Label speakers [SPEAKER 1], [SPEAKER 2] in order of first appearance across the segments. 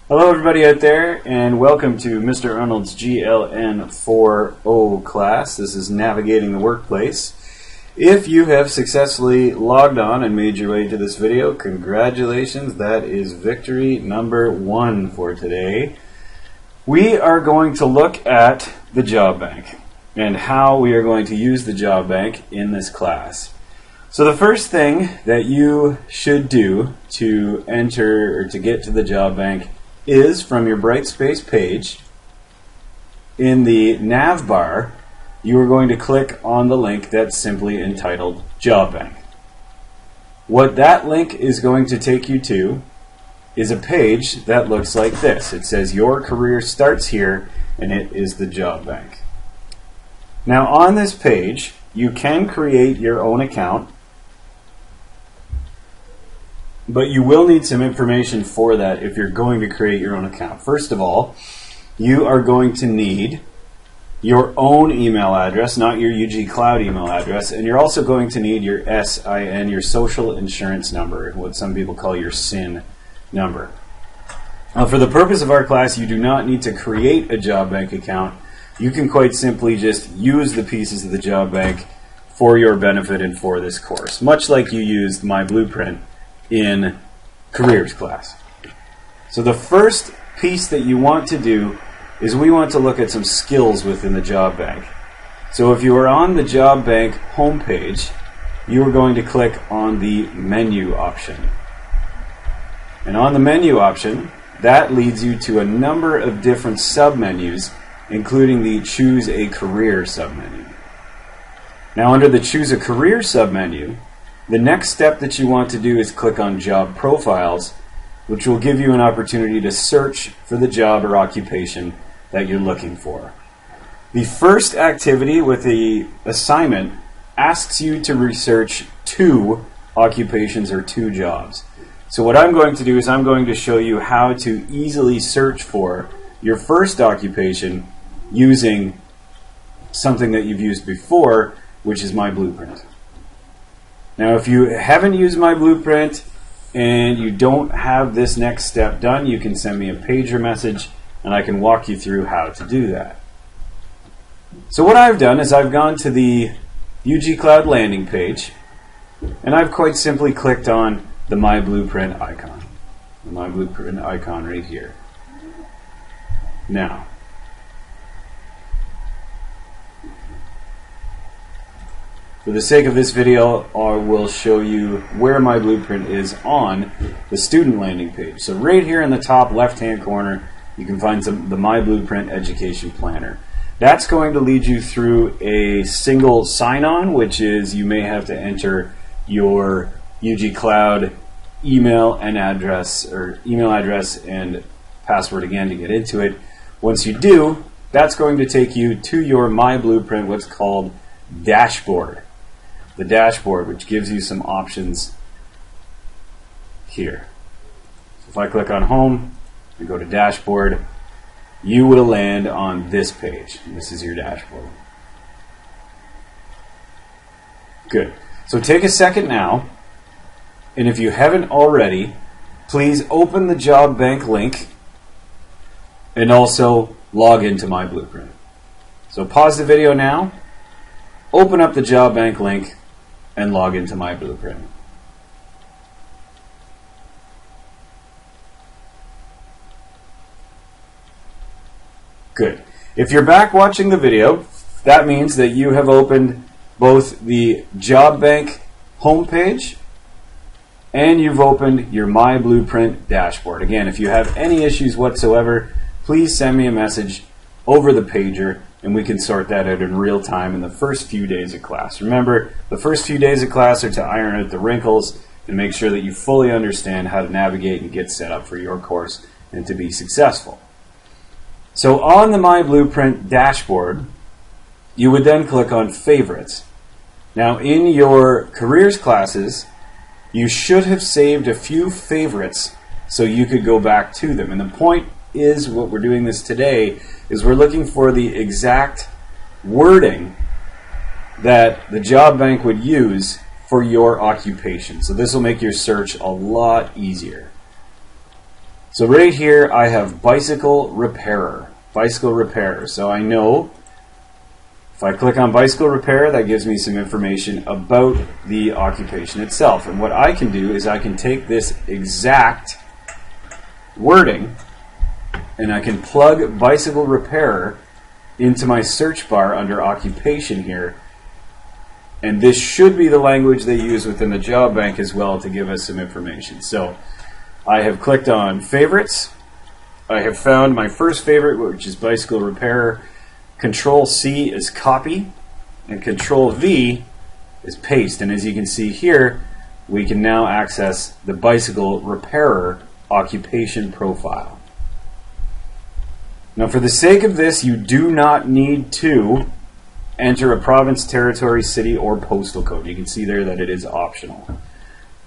[SPEAKER 1] Hello everybody out there, and welcome to Mr. Arnold's GLN4O class. This is Navigating the Workplace. If you have successfully logged on and made your way to this video, congratulations, that is victory number 1 for today. We are going to look at the job bank and how we are going to use the job bank in this class. So the first thing that you should do to enter or to get to the job bank is from your Brightspace page, in the nav bar, you are going to click on the link that's simply entitled Job Bank. What that link is going to take you to is a page that looks like this. It says your career starts here, and it is the job bank. Now on this page, you can create your own account, but you will need some information for that if you're going to create your own account. First of all, you are going to need your own email address, not your UG Cloud email address, and you're also going to need your SIN, your social insurance number, what some people call your SIN number. Now, for the purpose of our class, you do not need to create a job bank account. You can quite simply just use the pieces of the job bank for your benefit and for this course, much like you used my blueprint in careers class. So the first piece that you want to do is we want to look at some skills within the job bank. So if you are on the job bank homepage, you are going to click on the menu option. And on the menu option, that leads you to a number of different submenus, including the Choose a Career submenu. Now under the Choose a Career submenu, the next step that you want to do is click on Job Profiles, which will give you an opportunity to search for the job or occupation that you're looking for. The first activity with the assignment asks you to research 2 occupations or 2 jobs. So what I'm going to do is I'm going to show you how to easily search for your first occupation using something that you've used before, which is my blueprint. Now, if you haven't used my blueprint and you don't have this next step done, you can send me a pager message and I can walk you through how to do that. So what I've done is I've gone to the UG Cloud landing page and I've quite simply clicked on the My Blueprint icon. The My Blueprint icon right here. Now, for the sake of this video, I will show you where my blueprint is on the student landing page. So right here in the top left-hand corner, you can find the My Blueprint Education Planner. That's going to lead you through a single sign-on, which is you may have to enter your UG Cloud email and address, or email address and password again to get into it. Once you do, that's going to take you to your My Blueprint, what's called dashboard. The dashboard, which gives you some options here. So if I click on Home and go to Dashboard, you will land on this page. And this is your dashboard. Good. So take a second now, and if you haven't already, please open the job bank link and also log into my blueprint. So pause the video now, open up the job bank link, and log into my blueprint. Good. If you're back watching the video, that means that you have opened both the job bank homepage and you've opened your My Blueprint dashboard. Again, if you have any issues whatsoever, please send me a message over the pager and we can sort that out in real time in the first few days of class. Remember, the first few days of class are to iron out the wrinkles and make sure that you fully understand how to navigate and get set up for your course and to be successful. So on the My Blueprint dashboard, you would then click on Favorites. Now in your careers classes, you should have saved a few favorites so you could go back to them. And the point is, what we're doing this today, is we're looking for the exact wording that the job bank would use for your occupation. So this will make your search a lot easier. So right here I have bicycle repairer. Bicycle repairer. So I know if I click on bicycle repair, that gives me some information about the occupation itself. And what I can do is I can take this exact wording and I can plug bicycle repairer into my search bar under occupation here. And this should be the language they use within the job bank as well to give us some information. So I have clicked on favorites. I have found my first favorite, which is bicycle repairer. Control C is copy, and Control V is paste. And as you can see here, we can now access the bicycle repairer occupation profile. Now, for the sake of this, you do not need to enter a province, territory, city, or postal code. You can see there that it is optional.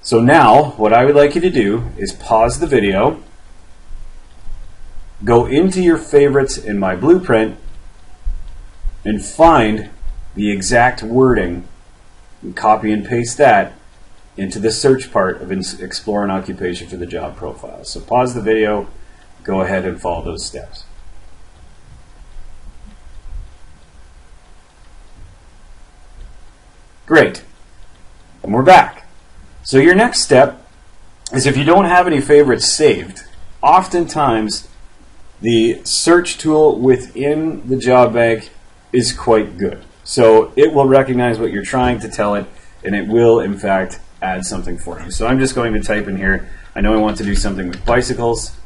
[SPEAKER 1] So now, what I would like you to do is pause the video, go into your favorites in my blueprint, and find the exact wording, and copy and paste that into the search part of Explore an Occupation for the job profile. So pause the video, go ahead and follow those steps. Great. And we're back. So your next step is, if you don't have any favorites saved, oftentimes the search tool within the job bank is quite good. So it will recognize what you're trying to tell it, and it will, in fact, add something for you. So I'm just going to type in here, I know I want to do something with bicycles.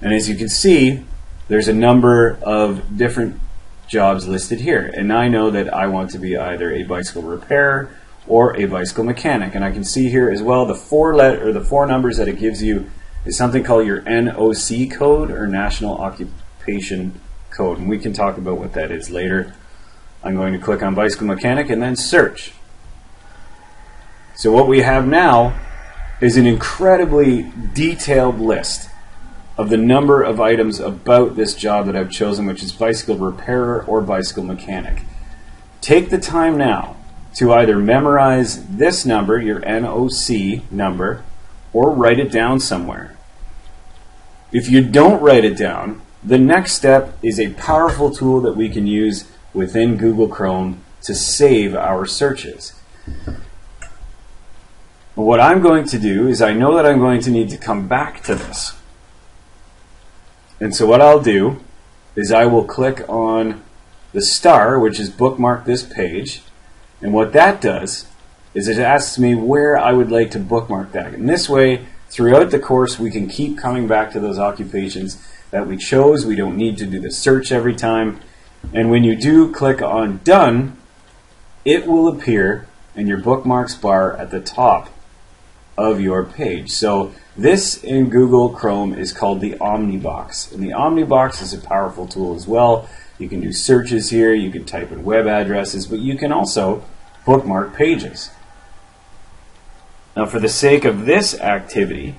[SPEAKER 1] And as you can see, there's a number of different jobs listed here. And I know that I want to be either a bicycle repairer or a bicycle mechanic. And I can see here as well the four numbers that it gives you is something called your NOC code, or National Occupation Code. And we can talk about what that is later. I'm going to click on bicycle mechanic and then search. So what we have now is an incredibly detailed list of the number of items about this job that I've chosen, which is bicycle repairer or bicycle mechanic. Take the time now to either memorize this number, your NOC number, or write it down somewhere. If you don't write it down, the next step is a powerful tool that we can use within Google Chrome to save our searches. What I'm going to do is, I know that I'm going to need to come back to this. And so what I'll do is I will click on the star, which is bookmark this page. And what that does is it asks me where I would like to bookmark that. And this way, throughout the course, we can keep coming back to those occupations that we chose. We don't need to do the search every time. And when you do click on done, it will appear in your bookmarks bar at the top of your page. So this in Google Chrome is called the Omnibox. And the Omnibox is a powerful tool as well. You can do searches here, you can type in web addresses, but you can also bookmark pages. Now, for the sake of this activity,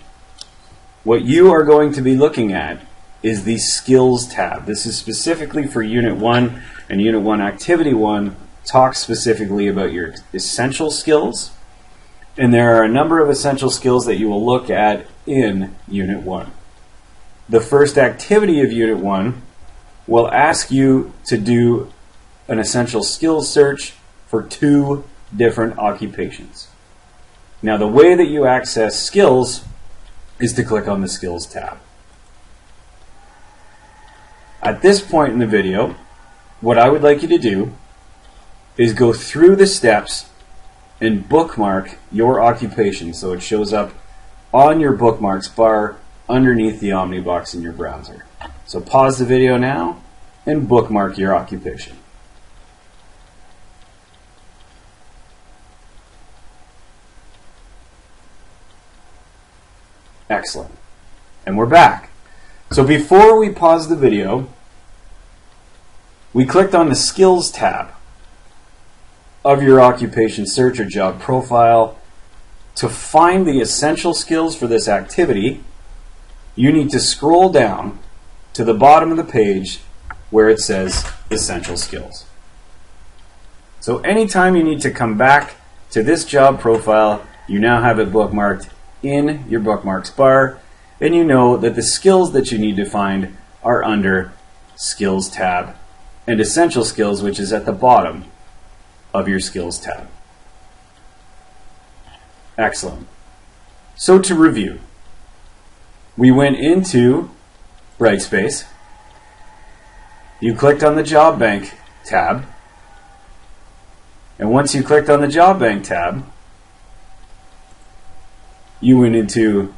[SPEAKER 1] what you are going to be looking at is the Skills tab. This is specifically for Unit 1, and Unit 1 Activity 1 talks specifically about your essential skills. And there are a number of essential skills that you will look at in Unit 1. The first activity of Unit 1 will ask you to do an essential skills search for 2 different occupations. Now, the way that you access skills is to click on the Skills tab. At this point in the video, what I would like you to do is go through the steps and bookmark your occupation so it shows up on your bookmarks bar underneath the Omnibox in your browser. So pause the video now and bookmark your occupation. Excellent. And we're back. So before we pause the video, we clicked on the Skills tab of your occupation search or job profile. To find the essential skills for this activity, you need to scroll down to the bottom of the page where it says Essential Skills. So anytime you need to come back to this job profile, you now have it bookmarked in your bookmarks bar. and you know that the skills that you need to find are under Skills tab, and Essential Skills, which is at the bottom of your Skills tab. Excellent. So to review, we went into Brightspace, you clicked on the Job Bank tab, and once you clicked on the Job Bank tab, you went into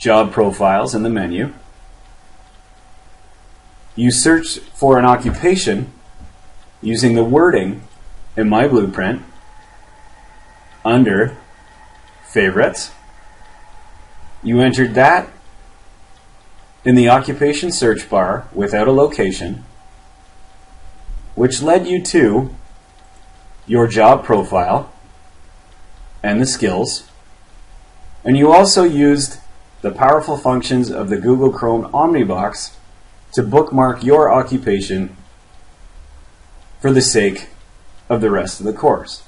[SPEAKER 1] Job Profiles in the menu. You searched for an occupation using the wording in My Blueprint under Favorites. You entered that in the occupation search bar without a location, which led you to your job profile and the skills. And you also used the powerful functions of the Google Chrome Omnibox to bookmark your occupation for the sake of the rest of the course.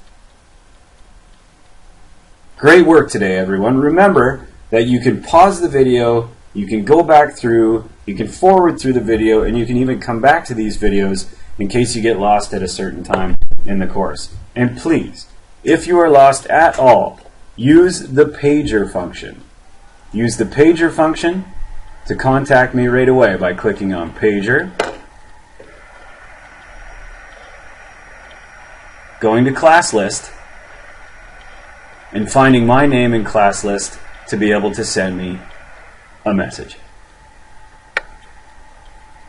[SPEAKER 1] Great work today, everyone. Remember that you can pause the video, you can go back through, you can forward through the video, and you can even come back to these videos in case you get lost at a certain time in the course. And please, if you are lost at all, use the pager function. Use the pager function to contact me right away by clicking on pager, going to class list, and finding my name in class list to be able to send me a message.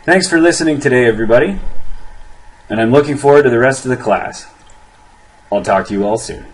[SPEAKER 1] Thanks for listening today, everybody, and I'm looking forward to the rest of the class. I'll talk to you all soon.